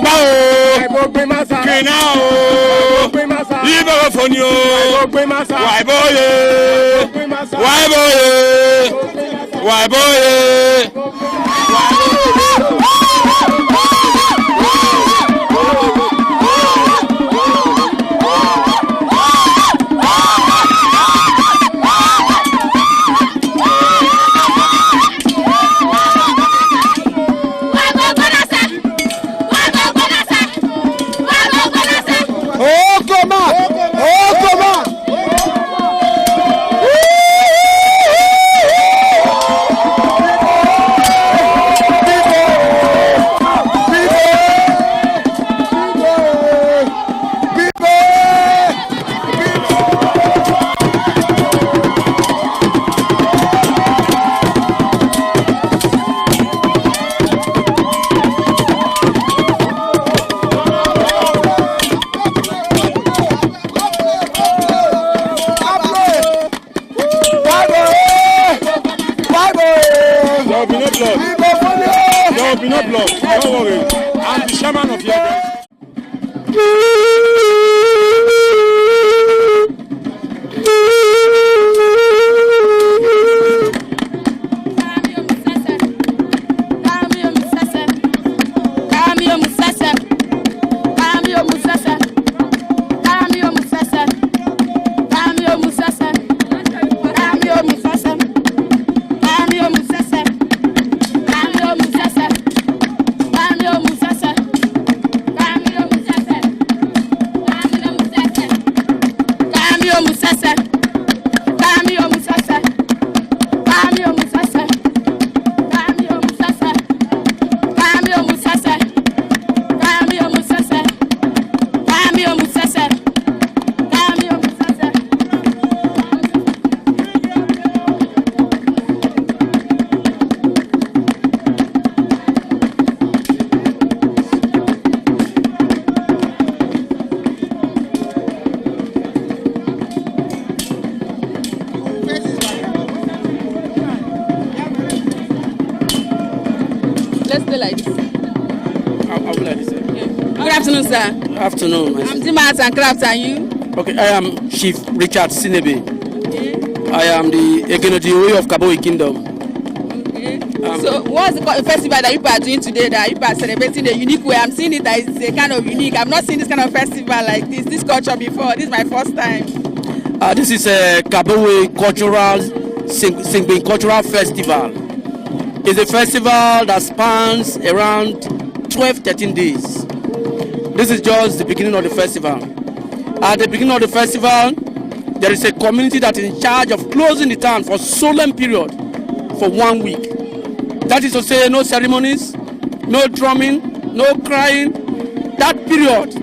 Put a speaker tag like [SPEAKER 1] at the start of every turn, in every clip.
[SPEAKER 1] Waibo Masa, Kinao, Iberofonio, Don't worry, I'm the chairman of your
[SPEAKER 2] Good afternoon. I'm Dimas and Craft, and you?
[SPEAKER 3] Okay, I am Chief Richard Sinebe. Okay. I am the Egenodi of Kabowei Kingdom.
[SPEAKER 2] Okay. So, what's the festival that you are doing today that you are celebrating the unique way? I'm seeing it that it's a kind of unique. I've not seen this kind of festival like this culture before. This is my first time.
[SPEAKER 3] This is a Kabowei Seigbein Cultural Festival. It's a festival that spans around 12-13 days. This is just the beginning of the festival. At the beginning of the festival, there is a community that is in charge of closing the town for solemn period for 1 week. That is to say, no ceremonies, no drumming, no crying. That period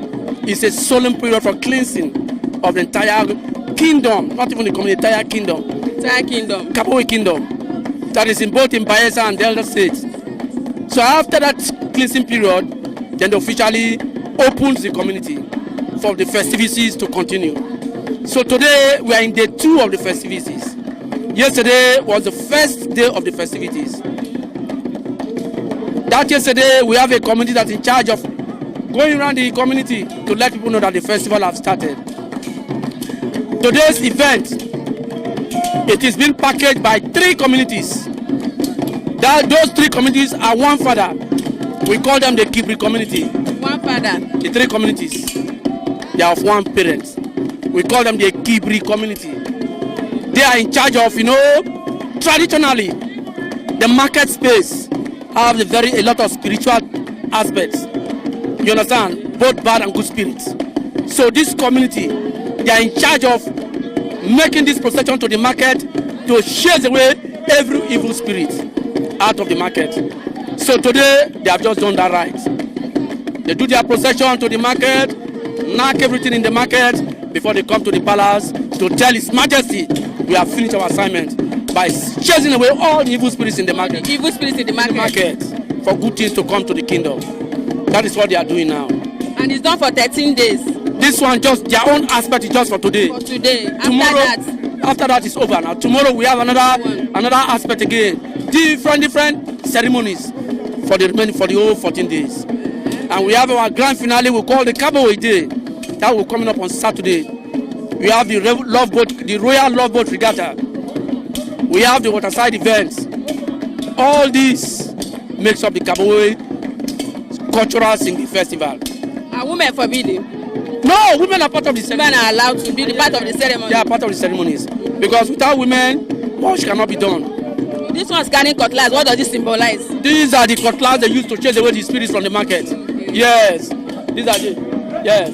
[SPEAKER 3] is a solemn period for cleansing of the entire kingdom, not even the community, the entire kingdom.
[SPEAKER 2] Entire kingdom.
[SPEAKER 3] Kabowei Kingdom. That is in both in Bayelsa and the other states. So after that cleansing period, then they officially opens the community for the festivities to continue. So today we are in day 2 of the festivities. Yesterday was the first day of the festivities. That yesterday we have a community that's in charge of going around the community to let people know that the festival has started. Today's event, it is being packaged by 3 communities. Those 3 communities are one father. We call them the Kibri community.
[SPEAKER 2] One father.
[SPEAKER 3] The 3 communities, they are of one parent. We call them the Kibri community. They are in charge of, traditionally, the market space have a lot of spiritual aspects. You understand? Both bad and good spirits. So this community, they are in charge of making this procession to the market to chase away every evil spirit out of the market. So today, they have just done that right. They do their procession to the market, knock everything in the market before they come to the palace to tell His Majesty we have finished our assignment by chasing away all the evil spirits in the market.
[SPEAKER 2] Evil spirits in the market.
[SPEAKER 3] For good things to come to the kingdom. That is what they are doing now.
[SPEAKER 2] And it's done for 13 days.
[SPEAKER 3] This one, just their own aspect is just for today.
[SPEAKER 2] For today.
[SPEAKER 3] Tomorrow, after that is over now. Tomorrow we have another aspect again. Different ceremonies for the whole 14 days. And we have our grand finale we call the Kabowei Day. That will be coming up on Saturday. We have the Royal Love Boat Regatta. We have the waterside events. All this makes up the Kabowei Cultural Singing Festival.
[SPEAKER 2] Are women forbidden?
[SPEAKER 3] No, women are part of the ceremony.
[SPEAKER 2] Women are allowed to be part of the ceremony?
[SPEAKER 3] They are part of the ceremonies. Because without women, much cannot be done.
[SPEAKER 2] This one's carrying cutlass. What does this symbolize?
[SPEAKER 3] These are the cutlass they use to chase away the spirits from the market. Yes. These are the... Yes.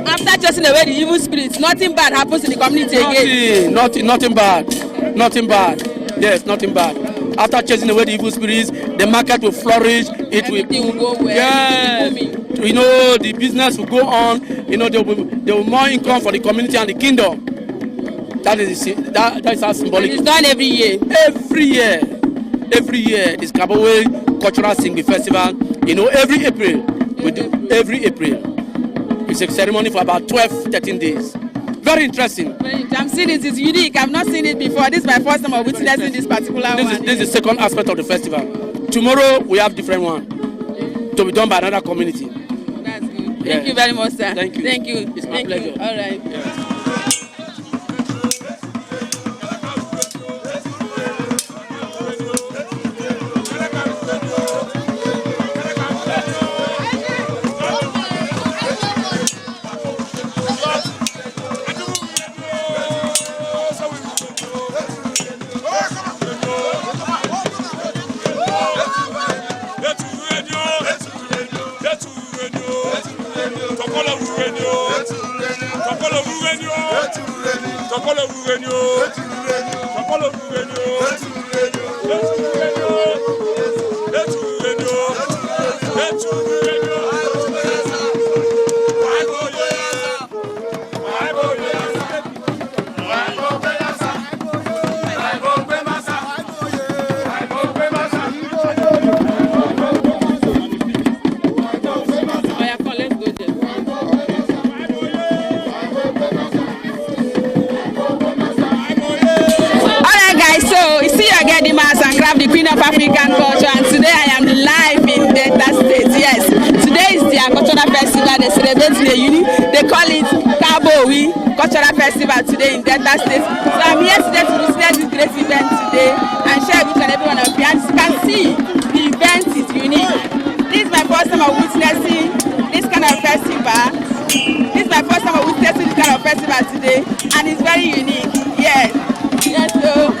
[SPEAKER 2] After chasing away the evil spirits, nothing bad happens in the community again?
[SPEAKER 3] Nothing bad. Nothing bad. Yes, nothing bad. After chasing away the evil spirits, the market will flourish.
[SPEAKER 2] Everything will go well.
[SPEAKER 3] Yes. You know, the business will go on. You know, there will be more income for the community and the kingdom. That is how symbolic.
[SPEAKER 2] And it's done every year.
[SPEAKER 3] Every year, this Kabowei Cultural Singing Festival. You know, every April. Every April. It's a ceremony for about 12-13 days. Very interesting.
[SPEAKER 2] I'm seeing it. It's unique. I've not seen it before. This is my first time of witnessing this particular one.
[SPEAKER 3] This is the second aspect of the festival. Tomorrow we have different one to be done by another community.
[SPEAKER 2] That's good. Thank you very much, sir.
[SPEAKER 3] Thank you.
[SPEAKER 2] Thank you.
[SPEAKER 3] It's my pleasure.
[SPEAKER 2] All right.
[SPEAKER 3] Yeah.
[SPEAKER 2] The Queen of African Culture, and today I am live in Delta State. Yes, today is their cultural festival. They celebrate the unique. They call it Kabowei Cultural Festival today in Delta State. So I'm here today to witness this great event today and share with each and every one of you. As you can see, the event is unique. This is my first time of witnessing this kind of festival. This is my first time of witnessing this kind of festival today, and it's very unique. Yes. Yes. So.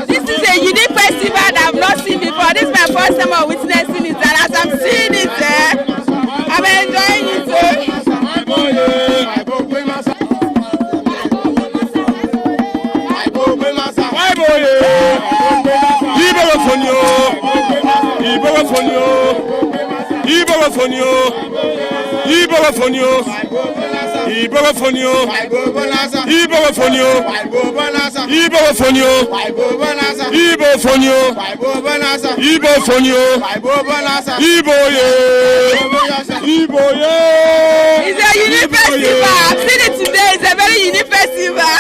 [SPEAKER 2] This is a unique festival that I've not seen before. This is my first time of witnessing it, and as I'm seeing it, I'm enjoying it. It's a unique festival. I've seen it today. It's a very unique festival.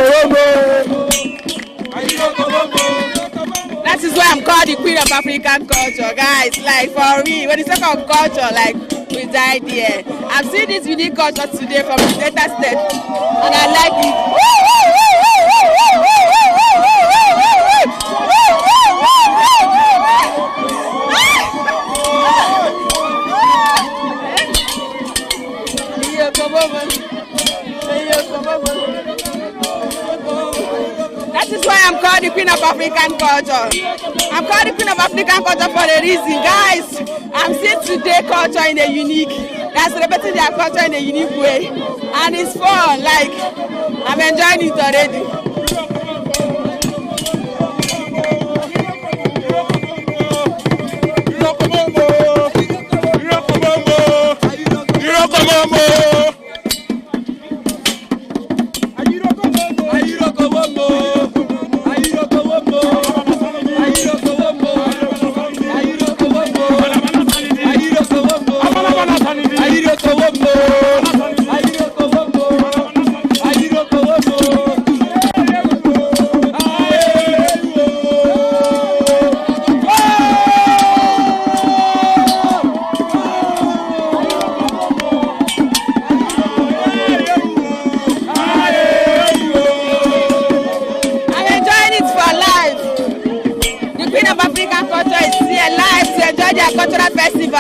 [SPEAKER 1] woman.
[SPEAKER 2] That is why I'm called the Queen of African culture, guys. Like, for me, when you talk of culture, like, we died here. I'm seeing this unique culture today from the Delta State, and I like it. That is why I'm called the Queen of African culture. I'm called the Queen of African culture for a reason, guys. I'm seeing today culture in a unique, they're celebrating their culture in a unique way. And it's fun, like, I'm enjoying it already.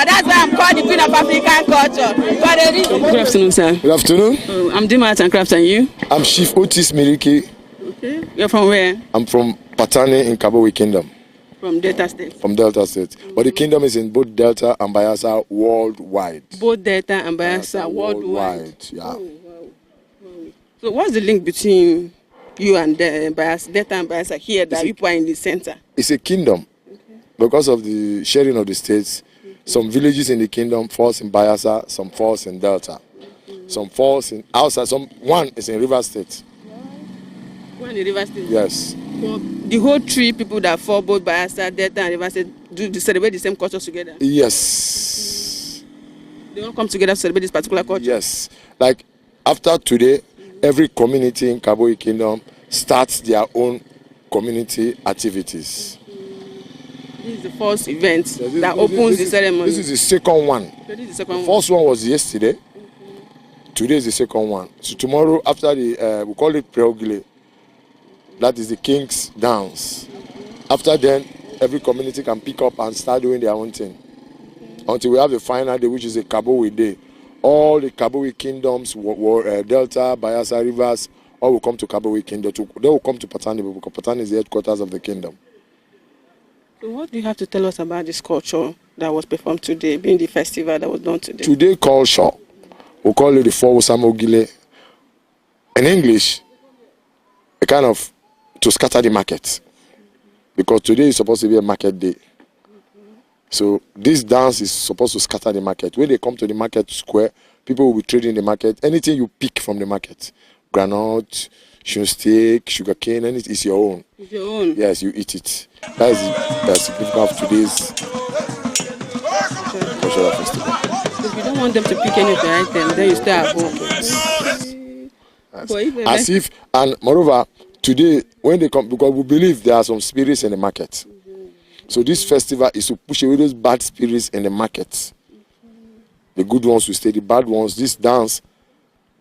[SPEAKER 2] That's why I'm called the Queen of African Culture. Good afternoon, sir.
[SPEAKER 4] Good afternoon.
[SPEAKER 2] I'm doing Arts and Crafts, and you?
[SPEAKER 4] I'm Chief Otis Miriki.
[SPEAKER 2] Okay. You're from where?
[SPEAKER 4] I'm from Patani in Kabowei Kingdom.
[SPEAKER 2] From Delta State?
[SPEAKER 4] From Delta State. But the kingdom is in both Delta and Bayelsa worldwide.
[SPEAKER 2] Both Delta and Bayelsa worldwide?
[SPEAKER 4] Yeah.
[SPEAKER 2] Oh, wow. So what's the link between you and Bayelsa, Delta and Bayelsa here that people are in the center?
[SPEAKER 4] It's a kingdom. Because of the sharing of the states, some villages in the kingdom falls in Bayelsa, some falls in Delta. Some falls in outside, one is in River State.
[SPEAKER 2] One in River State?
[SPEAKER 4] Yes.
[SPEAKER 2] So the whole three people that fall both Bayelsa, Delta and River State, do they celebrate the same cultures together?
[SPEAKER 4] Yes.
[SPEAKER 2] They all come together to celebrate this particular culture?
[SPEAKER 4] Yes. Like after today, every community in Kabowei Kingdom starts their own community activities.
[SPEAKER 2] This is the first event that opens the ceremony.
[SPEAKER 4] This is the second one. The first one was yesterday. Today is the second one. So tomorrow, after the we call it Preogile. That is the king's dance. After then, every community can pick up and start doing their own thing. Until we have the final day, which is the Kabowei Day. All the Kabowei kingdoms, Delta, Bayelsa, Rivers, all will come to Kabowei Kingdom. They will come to Patani because Patani is the headquarters of the kingdom.
[SPEAKER 2] So what do you have to tell us about this culture that was performed today, being the festival that was done today?
[SPEAKER 4] Today culture, we call it the Four Osamogile. In English, a kind of to scatter the market. Because today is supposed to be a market day. So this dance is supposed to scatter the market. When they come to the market square, people will be trading the market. Anything you pick from the market, granite, steak, sugar cane, anything is your own.
[SPEAKER 2] It's your own?
[SPEAKER 4] Yes, you eat it. That is the significance of today's cultural festival.
[SPEAKER 2] If you don't want them to pick any of the items, then you stay at home.
[SPEAKER 4] Yes. And moreover, today, when they come, because we believe there are some spirits in the market. So this festival is to push away those bad spirits in the market. The good ones will stay, the bad ones. This dance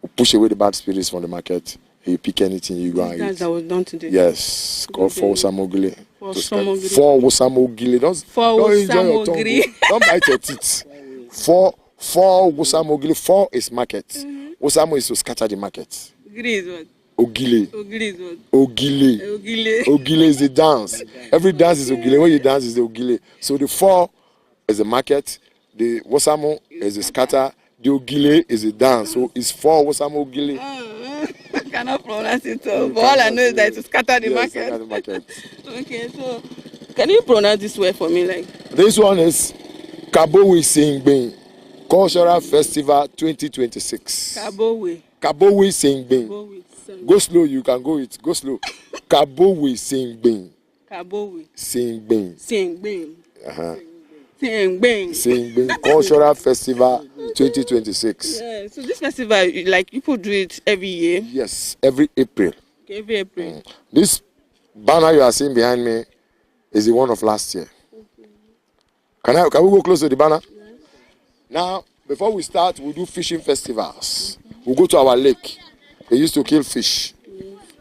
[SPEAKER 4] will push away the bad spirits from the market. You pick anything you go and eat.
[SPEAKER 2] That was done today?
[SPEAKER 4] Yes, called Four Osamogile.
[SPEAKER 2] Four Osamogile.
[SPEAKER 4] Don't enjoy your tongue. Don't bite your teeth. Four Osamogile. Four is market. Osamo is to scatter the market.
[SPEAKER 2] Ogile is what?
[SPEAKER 4] Ogile.
[SPEAKER 2] Ogile is what?
[SPEAKER 4] Ogile. Ogile is the dance. Every dance is Ogile. When you dance is the Ogile. So the four is the market. The Osamo is the scatter. The Ogile is the dance. So it's Four Osamo Ogile.
[SPEAKER 2] I cannot pronounce it, but all I know is that it's scatter the market.
[SPEAKER 4] Scatter the market.
[SPEAKER 2] Okay, so can you pronounce this word for me?
[SPEAKER 4] This one is Kabowei Seigbein Cultural Festival 2026.
[SPEAKER 2] Kabowei
[SPEAKER 4] Seigbein. Go slow, you can go it. Go slow. Kabowei Seigbein. Seigbein. Seigbein Cultural Festival 2026.
[SPEAKER 2] Yeah, so this festival, people do it every year?
[SPEAKER 4] Yes, every April.
[SPEAKER 2] Okay, every April.
[SPEAKER 4] This banner you are seeing behind me is the one of last year. Can we go close to the banner? Yes. Now, before we start, we do fishing festivals. We go to our lake. They used to kill fish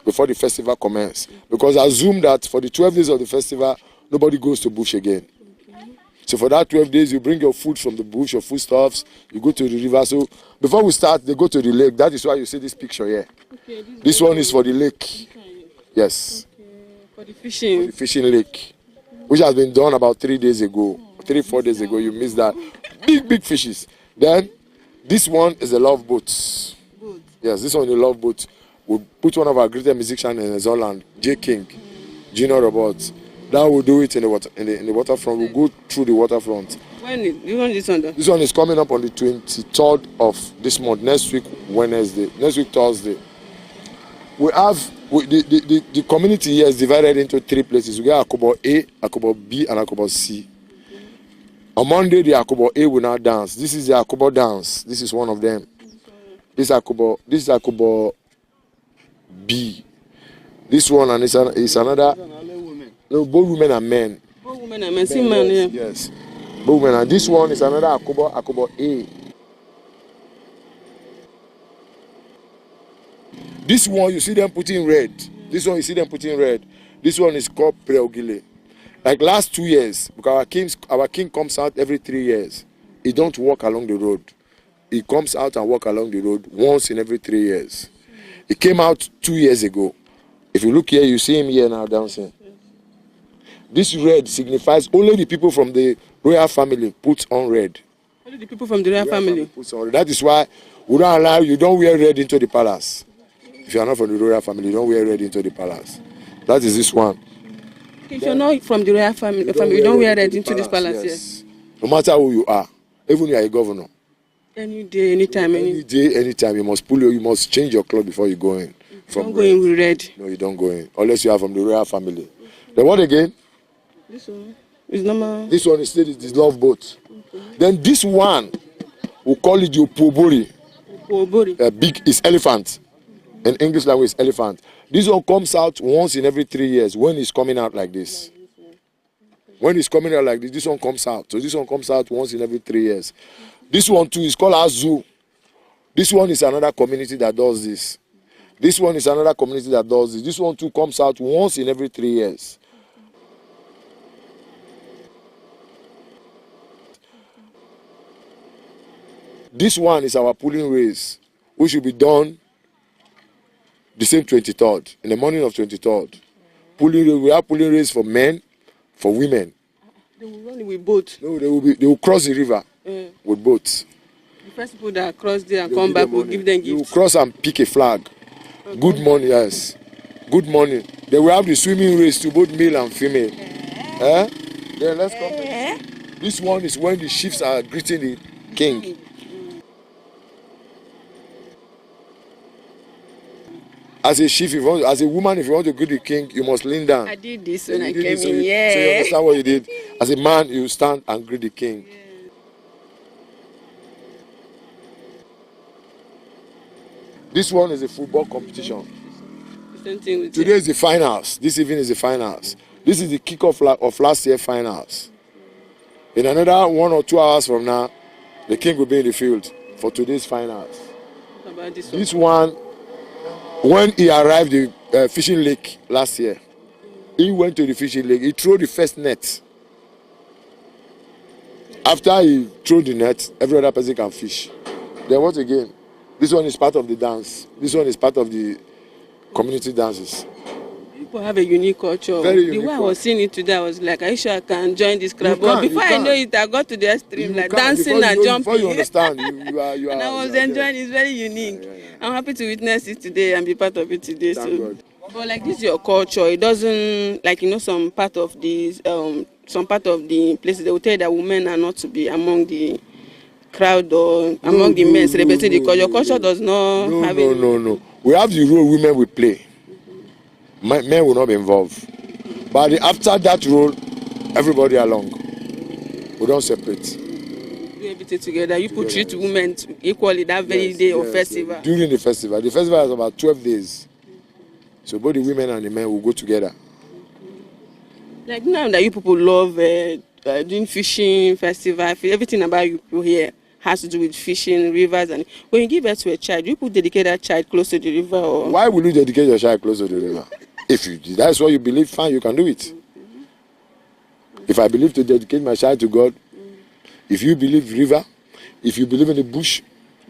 [SPEAKER 4] before the festival commences. Because I assume that for the 12 days of the festival, nobody goes to bush again. So for that 12 days, you bring your food from the bush, your foodstuffs, you go to the river. So before we start, they go to the lake. That is why you see this picture here. Okay, this one is for the lake. Yes.
[SPEAKER 2] Okay. For the fishing.
[SPEAKER 4] For the fishing lake, which has been done about 3 days ago. 3-4 days ago, you missed that. Big fishes. Then, this one is a love boat. Yes, this one is a love boat. We put one of our greatest musicians in Holland, J. King, Junior Roberts. Now we'll do it in the water, in the waterfront. We'll go through the waterfront.
[SPEAKER 2] When you want this one though?
[SPEAKER 4] This one is coming up on the 23rd of this month. Next week Thursday. We have the community here is divided into 3 places. We got Akobo A, Akobo B, and Akobo C. On Monday, the Akobo A will now dance. This is the Akobo dance. This is one of them. This is Akobo B. This one and it's another. No, both women and men.
[SPEAKER 2] Both women and men. See man, yeah.
[SPEAKER 4] Yes. Both women. And this one is another Akobo A. This one you see them putting red. This one you see them putting red. This one is called Preogile. Like last 2 years, because our king comes out every 3 years. he don't walk along the road. He comes out and walk along the road once in every 3 years. He came out 2 years ago. If you look here, you see him here now dancing. This red signifies only the people from the royal family put on red.
[SPEAKER 2] Only the people from the royal family
[SPEAKER 4] puts on red. That is why we don't allow you, don't wear red into the palace. If you are not from the royal family, you don't wear red into the palace. That is this one.
[SPEAKER 2] If you're not from the royal family, you don't wear red into this palace. Yes.
[SPEAKER 4] No matter who you are, even if you are a governor.
[SPEAKER 2] Any day, anytime.
[SPEAKER 4] Any day, anytime. You must change your clothes before you go in.
[SPEAKER 2] Don't go in with red.
[SPEAKER 4] No, you don't go in. Unless you are from the royal family. Then what again?
[SPEAKER 2] This one is normal.
[SPEAKER 4] This one is the love boat. Okay. Then this one, we call it your Pobori. Big is elephant. In English language is elephant. This one comes out once in every 3 years when it's coming out like this. When it's coming out like this, this one comes out. So this one comes out once in every 3 years. This one too is called Azu. This one is another community that does this. This one is another community that does this. This one too comes out once in every 3 years. This one is our pulling race, which will be done the same 23rd, in the morning of 23rd. We have pulling race for men, for women.
[SPEAKER 2] They will run with boats.
[SPEAKER 4] No, they will cross the river with boats.
[SPEAKER 2] The first people that cross there and come back will give them gifts.
[SPEAKER 4] You will cross and pick a flag. Okay. Good morning, yes. Good morning. They will have the swimming race to both male and female. Then let's come. This one is when the chiefs are greeting the king. As a chief, as a woman, if you want to greet the king, you must lean down.
[SPEAKER 2] I did this when I came in, So you
[SPEAKER 4] understand what you did? As a man, you stand and greet the king. Yeah. This one is a football competition. Today is the finals. This evening is the finals. This is the kickoff of last year's finals. In another 1 or 2 hours from now, the king will be in the field for today's finals.
[SPEAKER 2] What about
[SPEAKER 4] this one? When he arrived at the fishing lake last year, he went to the fishing lake. He threw the first net. After he threw the net, every other person can fish. Then what again? This one is part of the dance. This one is part of the community dances.
[SPEAKER 2] People have a unique culture. The way I was seeing it today, I was like, are you sure I can join this club? But before I know it, I got to the extreme, like dancing and jumping.
[SPEAKER 4] Before you understand, you are.
[SPEAKER 2] And I was enjoying it. It's very unique. Yeah. I'm happy to witness it today and be part of it today. But like this is your culture. It doesn't, like, some part of these, some part of the places, they will tell you that women are not to be among the crowd or among the men celebrating the culture. Your culture does not have it.
[SPEAKER 4] No. We have the role women will play. Men will not be involved. But after that role, everybody along. We don't separate.
[SPEAKER 2] Do everything together. You put treat women equally that very day of festival.
[SPEAKER 4] During the festival. The festival is about 12 days. So both the women and the men will go together.
[SPEAKER 2] Like now that you people love doing fishing festival, everything about you people here has to do with fishing, rivers, and when you give birth to a child, you put dedicate that child close to the river. Or
[SPEAKER 4] why will you dedicate your child close to the river? If that's what you believe, fine, you can do it. If I believe to dedicate my child to God, if you believe river, if you believe in the bush,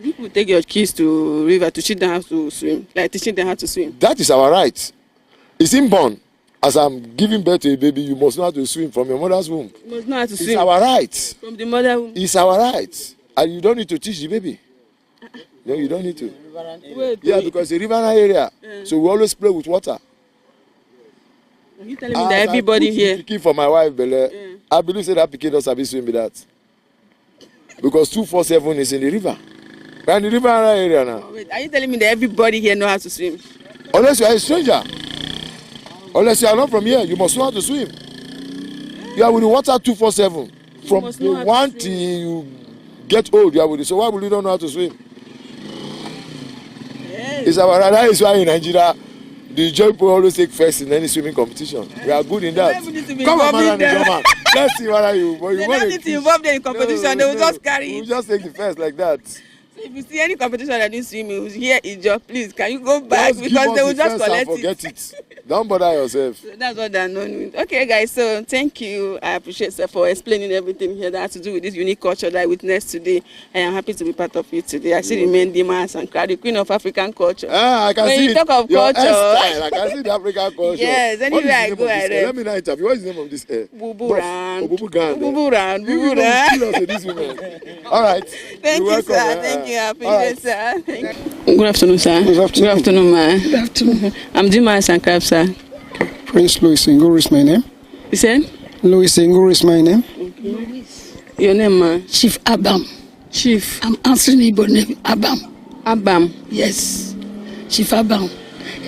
[SPEAKER 2] people take your kids to river to teach them how to swim, like teaching them how to swim.
[SPEAKER 4] That is our right. It's inborn. As I'm giving birth to a baby, you must know how to swim from your mother's womb.
[SPEAKER 2] You must know how to swim.
[SPEAKER 4] It's our right.
[SPEAKER 2] From the mother womb.
[SPEAKER 4] It's our right. And you don't need to teach the baby. No, you don't need to. Because the riverine area. So we always play with water.
[SPEAKER 2] Are you telling me that everybody here?
[SPEAKER 4] Picking for my wife, Bele, I believe that picking does have to swim with that. Because 247 is in the river. We're in the riverine area now.
[SPEAKER 2] Wait, are you telling me that everybody here knows how to swim?
[SPEAKER 4] Unless you are a stranger. Unless you are not from here, you must know how to swim. You are with the water 247. From the one till you get old, you are with it. So why would you not know how to swim? Yes. It's our right. That is why in Nigeria, the joy people always take first in any swimming competition. We are good in that. Come on, man. Let's see what are you. But
[SPEAKER 2] they don't need to involve them in competition. They will just carry it.
[SPEAKER 4] We will just take the first like that.
[SPEAKER 2] So if you see any competition that is swimming, here is your please. Can you go back because they will just collect
[SPEAKER 4] it. Don't bother yourself.
[SPEAKER 2] So that's what they're known with. Okay, guys, so thank you. I appreciate sir for explaining everything here that has to do with this unique culture that I witnessed today. I am happy to be part of it today. I see the main Dimas and the queen of African culture.
[SPEAKER 4] I can
[SPEAKER 2] when
[SPEAKER 4] see
[SPEAKER 2] you talk of
[SPEAKER 4] your
[SPEAKER 2] culture,
[SPEAKER 4] hairstyle. I can see the African culture.
[SPEAKER 2] Yes, anywhere I go, I read.
[SPEAKER 4] Let me not interview. What is the name of this hair?
[SPEAKER 2] Buburan.
[SPEAKER 4] Buburan. You this woman. All right.
[SPEAKER 2] Thank you,
[SPEAKER 4] welcome,
[SPEAKER 2] sir. Thank you. I appreciate sir. Thank you.
[SPEAKER 5] Good afternoon, sir.
[SPEAKER 6] Good afternoon.
[SPEAKER 5] Good afternoon, ma.
[SPEAKER 6] Good afternoon.
[SPEAKER 5] I'm Dimas and Crab, sir.
[SPEAKER 6] Prince Louis Nguru is my name.
[SPEAKER 5] You said?
[SPEAKER 6] Louis Nguru is my name.
[SPEAKER 5] Okay. Your name, ma?
[SPEAKER 7] Chief Abam.
[SPEAKER 5] Chief.
[SPEAKER 7] I'm answering Igbo name, Abam.
[SPEAKER 5] Abam.
[SPEAKER 7] Yes. Chief Abam,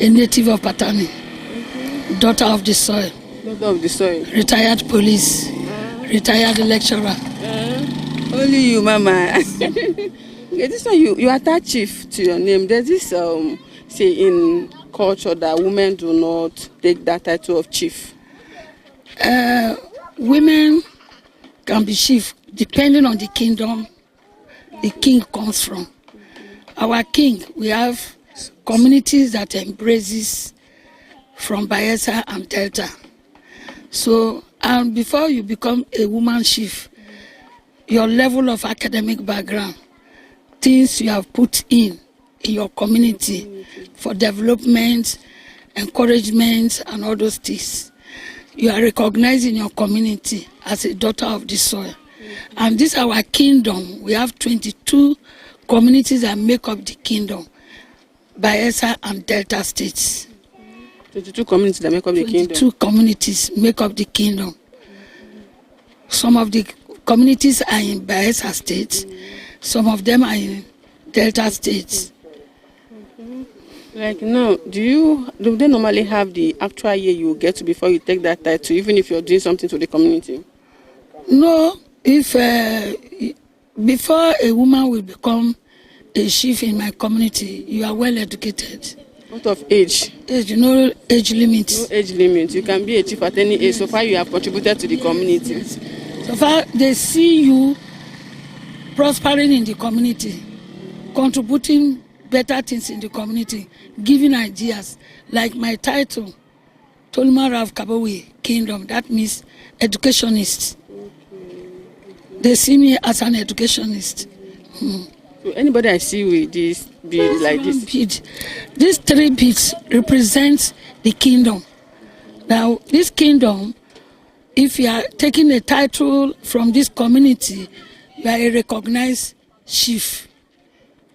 [SPEAKER 7] a native of Patani. Daughter of the soil.
[SPEAKER 5] Daughter of the soil.
[SPEAKER 7] Retired police. Retired lecturer.
[SPEAKER 5] Only you, mama. Okay, this one, you attach chief to your name. There's this, say, in culture that women do not take that title of chief.
[SPEAKER 7] Women can be chief depending on the kingdom the king comes from. Our king, we have communities that embraces from Bayelsa and Delta. So, and before you become a woman chief, your level of academic background, things you have put in your community for development, encouragement, and all those things. You are recognized in your community as a daughter of the soil. And this is our kingdom. We have 22 communities that make up the kingdom, Bayelsa and Delta states.
[SPEAKER 5] 22 communities that make up the kingdom?
[SPEAKER 7] 22 communities make up the kingdom. Some of the communities are in Bayelsa states, some of them are in Delta states.
[SPEAKER 5] Like now, do they normally have the actual year you get to before you take that title, even if you're doing something to the community?
[SPEAKER 7] No, if before a woman will become a chief in my community, you are well educated.
[SPEAKER 5] What of age?
[SPEAKER 7] Age, no age limit.
[SPEAKER 5] No age limit. You can be a chief at any age, so far you have contributed to the community.
[SPEAKER 7] So far they see you prospering in the community, contributing better things in the community, giving ideas. Like my title, Tolmara of Kabowei Kingdom, that means educationist. They see me as an educationist.
[SPEAKER 5] So anybody I see with this bead like this?
[SPEAKER 7] Bead. These 3 beads represent the kingdom. Now, this kingdom, if you are taking a title from this community, you are a recognized chief,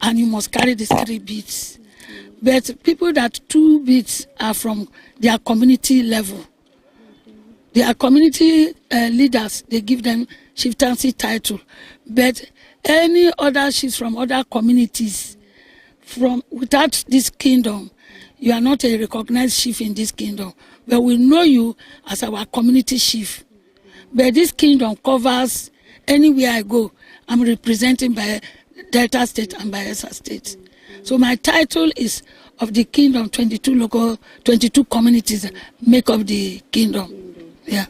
[SPEAKER 7] and you must carry these 3 beads. But people that 2 beads are from their community level. Their community leaders, they give them chieftaincy title. But any other chiefs from other communities, without this kingdom, you are not a recognized chief in this kingdom. But we know you as our community chief. But this kingdom covers anywhere I go. I'm representing by Delta State and Bayelsa State. So my title is of the kingdom, 22 communities make up the kingdom. Yeah.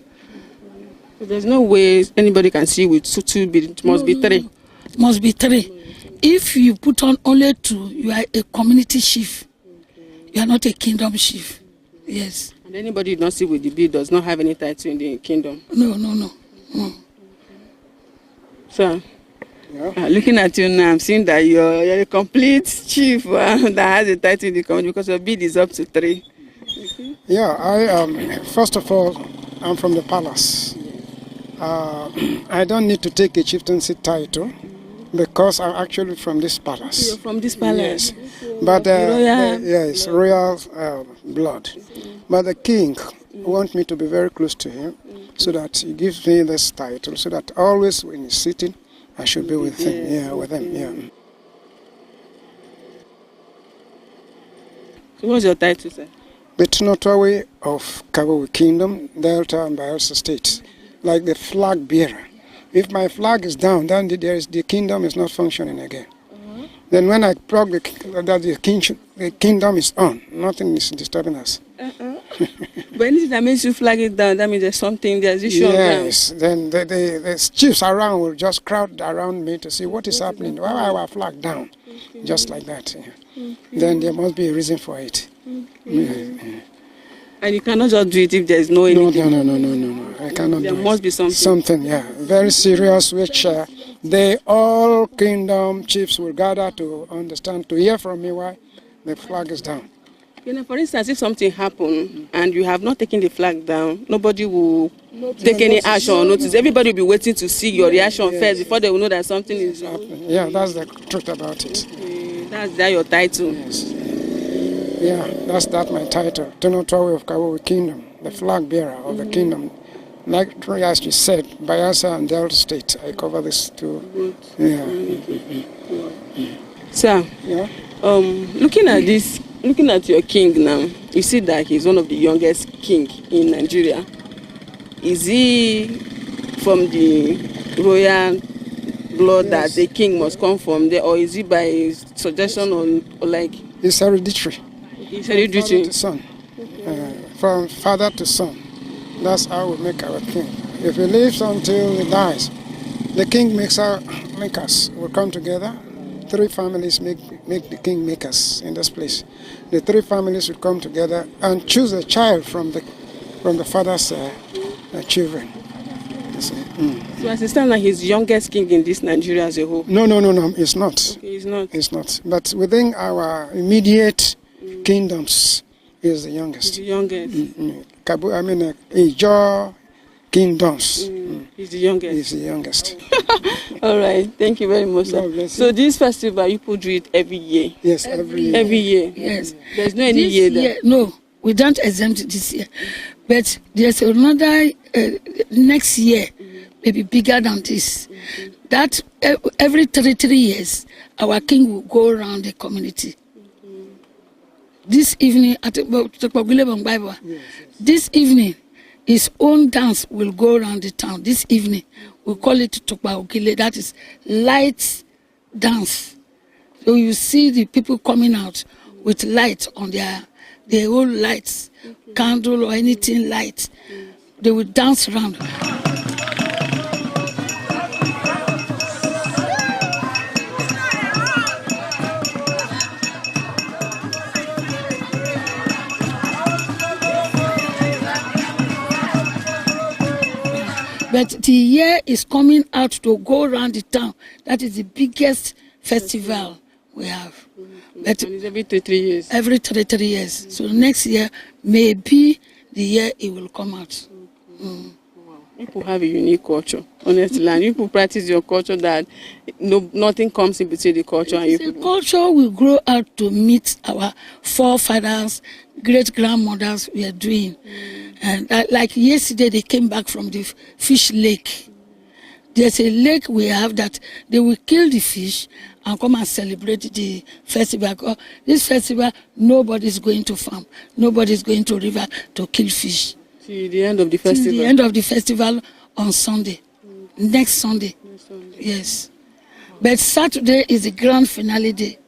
[SPEAKER 5] So there's no way anybody can see with 2 beads. It must be 3.
[SPEAKER 7] Must be 3. If you put on only 2, you are a community chief. You are not a kingdom chief. Yes.
[SPEAKER 5] And anybody you don't see with the bead does not have any title in the kingdom?
[SPEAKER 7] No.
[SPEAKER 5] So, looking at you now, I'm seeing that you're a complete chief that has a title in the community because your bid is up to 3. Okay.
[SPEAKER 6] Yeah, I first of all, I'm from the palace. I don't need to take a chieftaincy title because I'm actually from this palace.
[SPEAKER 5] You're from this palace?
[SPEAKER 6] Yes, but yes, royal blood. But the king wants me to be very close to him, so that he gives me this title, so that always when he's sitting, I should be with him. Yeah, with him. Yeah.
[SPEAKER 5] So what's your title, sir?
[SPEAKER 6] The Tunotwawe of Kabowei Kingdom, Delta and Bayelsa states, like the flag bearer. If my flag is down, then the kingdom is not functioning again. Then when I plug the kingdom is on, nothing is disturbing us.
[SPEAKER 5] But anything that makes you flag it down, that means there's something, there's issue.
[SPEAKER 6] Yes, then the chiefs around will just crowd around me to see what is happening. Why are our flag down? Just like that. Yeah. Then there must be a reason for it.
[SPEAKER 5] And you cannot just do it if there's no anything.
[SPEAKER 6] No. I cannot
[SPEAKER 5] There
[SPEAKER 6] do it.
[SPEAKER 5] must be something.
[SPEAKER 6] Something, yeah. Very serious, which all kingdom chiefs will gather to understand, to hear from me why the flag is down.
[SPEAKER 5] You know, for instance, if something happened and you have not taken the flag down, nobody will take any action or notice. Everybody will be waiting to see your reaction first before they will know that something is
[SPEAKER 6] happening. Yeah, that's the truth about it.
[SPEAKER 5] That's your title.
[SPEAKER 6] Yes. Yeah, that's my title. Tenotwawe of Kabowei Kingdom, the flag bearer of the kingdom. Like as you said, Bayelsa and Delta State. I cover this too. Yeah.
[SPEAKER 5] Sir, looking at your king now, you see that he's one of the youngest king in Nigeria. Is he from the royal blood that the king must come from there, or is he by his suggestion or like?
[SPEAKER 6] It's hereditary.
[SPEAKER 5] It's hereditary.
[SPEAKER 6] Father to son. From father to son. That's how we make our king. If he lives until he dies, the king makers will come together. 3 families make the king makers in this place. The 3 families will come together and choose a child from the father's children. So
[SPEAKER 5] as it stands like he's youngest king in this Nigeria as a whole.
[SPEAKER 6] No, it's not.
[SPEAKER 5] Okay, it's not.
[SPEAKER 6] It's not. But within our immediate kingdoms, he is the youngest.
[SPEAKER 5] He's the youngest.
[SPEAKER 6] Ijaw kingdoms.
[SPEAKER 5] He's the youngest.
[SPEAKER 6] He's the youngest.
[SPEAKER 5] All right. Thank you very much, sir. So this festival, you could do it every year?
[SPEAKER 6] Yes, every year.
[SPEAKER 5] Every year?
[SPEAKER 7] Yes.
[SPEAKER 5] There's no any year there?
[SPEAKER 7] No, we don't exempt it this year. But there's another next year, maybe bigger than this. That every 3 years, our king will go around the community. This evening, this evening, his own dance will go around the town. This evening, we call it Tukpa. That is light dance. So you see the people coming out with light on their whole lights, candle or anything light. They will dance around. But the year is coming out to go around the town. That is the biggest festival we have. But
[SPEAKER 5] and it's every 3 years?
[SPEAKER 7] Every 3 years. So next year, maybe the year it will come out.
[SPEAKER 5] People have a unique culture, honestly. And you people practice your culture that nothing comes in between the culture and you
[SPEAKER 7] The
[SPEAKER 5] people.
[SPEAKER 7] culture will grow out to meet our forefathers, great-grandmothers we are doing. And like yesterday, they came back from the fish lake. There's a lake we have that they will kill the fish and come and celebrate the festival. This festival, nobody's going to farm. Nobody's going to river to kill fish.
[SPEAKER 5] Till the end of the festival?
[SPEAKER 7] Till the end of the festival on Sunday. Next Sunday. Yes. But Saturday is the grand finale day.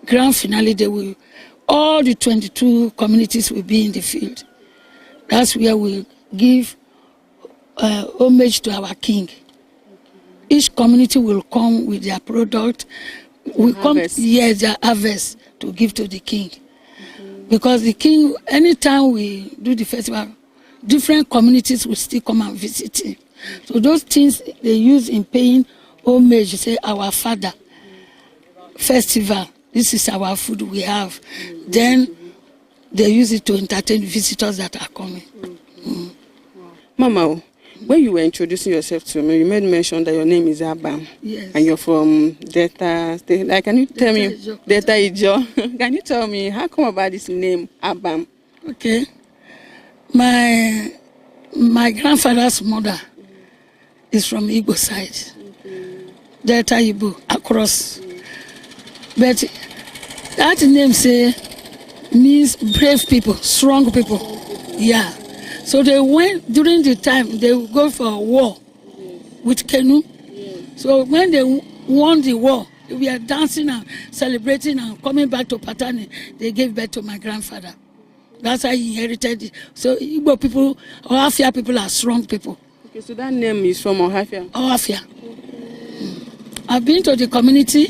[SPEAKER 7] Grand finale day. All the 22 communities will be in the field. That's where we give homage to our king. Each community will come with their product. We come, yes, their harvest to give to the king. Because the king, anytime we do the festival, different communities will still come and visit him. So those things they use in paying homage, say our father festival, this is our food we have. Then they use it to entertain visitors that are coming.
[SPEAKER 5] Mama, when you were introducing yourself to me, you made mention that your name is Abam.
[SPEAKER 7] Yes.
[SPEAKER 5] And you're from Delta State. Like, can you tell me, Delta Ijo? Can you tell me, how come about this name, Abam?
[SPEAKER 7] Okay. My grandfather's mother is from Igbo side. Delta Igbo, across. But that name means brave people, strong people. Yeah. So they went, during the time, they would go for a war with canoe. So when they won the war, we are dancing and celebrating and coming back to Patani. They gave birth to my grandfather. That's how he inherited it. So Igbo people, Ohafia people are strong people.
[SPEAKER 5] Okay, so that name is from Ohafia?
[SPEAKER 7] Ohafia. I've been to the community,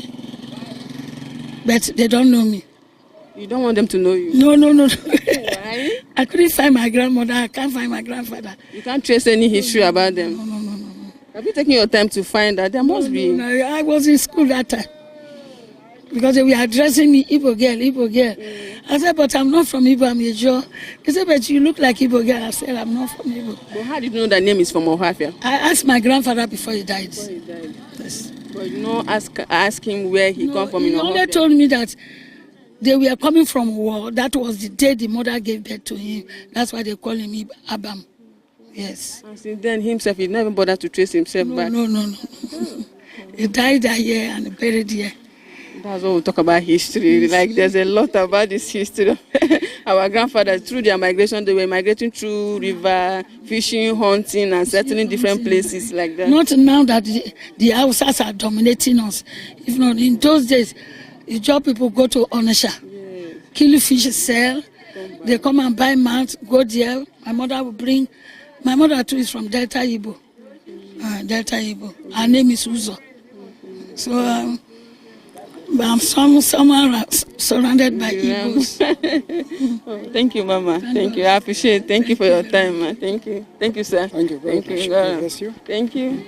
[SPEAKER 7] but they don't know me.
[SPEAKER 5] You don't want them to know you?
[SPEAKER 7] No.
[SPEAKER 5] Why?
[SPEAKER 7] I couldn't find my grandmother. I can't find my grandfather.
[SPEAKER 5] You can't trace any history about them?
[SPEAKER 7] No.
[SPEAKER 5] Have you taken your time to find that? There must be.
[SPEAKER 7] No, I was in school that time. Because they were addressing me, Igbo girl. I said, but I'm not from Igbo, I'm a Joe. They said, but you look like Igbo girl. I said, I'm not from Igbo.
[SPEAKER 5] But how did you know the name is from Ohafia?
[SPEAKER 7] I asked my grandfather before he died.
[SPEAKER 5] Yes. But you know, ask him where he come from in
[SPEAKER 7] He
[SPEAKER 5] Ohafia.
[SPEAKER 7] only told me that they were coming from war. That was the day the mother gave birth to him. That's why they call him Abam. Yes.
[SPEAKER 5] And since then, himself, he never bothered to trace himself back.
[SPEAKER 7] No. He died that year and buried here.
[SPEAKER 5] That's what we talk about history. Like, there's a lot about this history. Our grandfathers, through their migration, they were migrating through river, fishing, hunting, and settling different places like that.
[SPEAKER 7] Not now that the Hausas are dominating us. If not, in those days, the job people go to Onisha, kill fish, sell. They come and buy mount, go there. My mother too is from Delta Igbo. Her name is Uzo. So, I'm somewhere surrounded by Igbos.
[SPEAKER 5] Thank you, Mama. Thank you. I appreciate it. Thank you for your time, man. Thank you. Thank you, sir.
[SPEAKER 6] Thank you very much.
[SPEAKER 5] God
[SPEAKER 6] God bless you.
[SPEAKER 5] Thank you.